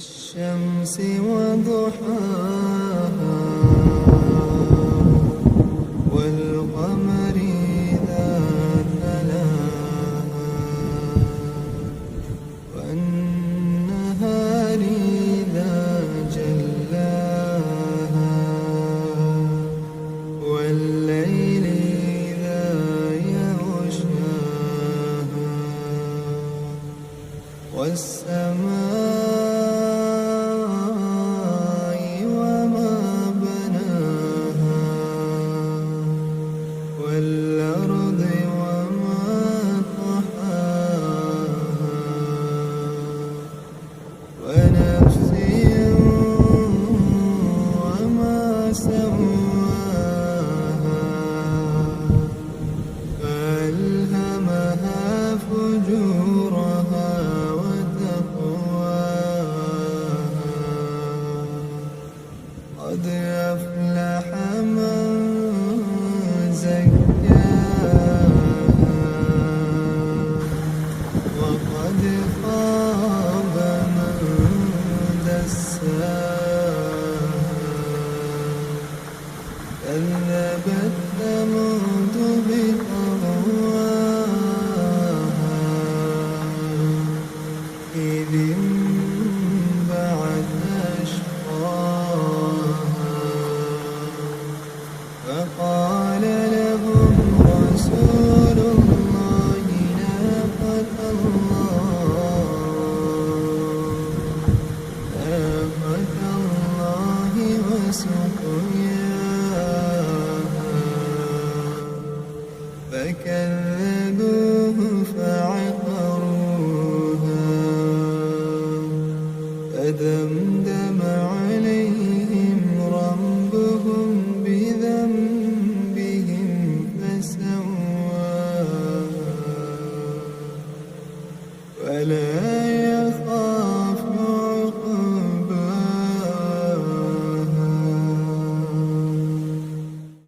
والشمس وضحاها والقمر إذا تلاها والنهار إذا جلاها والليل إذا يغشاها والسماء وما بناها والأرض وما طحاها ونفس وما سواها فألهمها فجورها قد أفلح من زكاها وقد خاب من دساها كذبت ثمود بطغواها إذ انبعث أشقاها فقال لهم رسول الله ناقة الله وسقياها فكذبوه فعقروها فدمدم عليهم ربهم بذنبهم فسواها ولا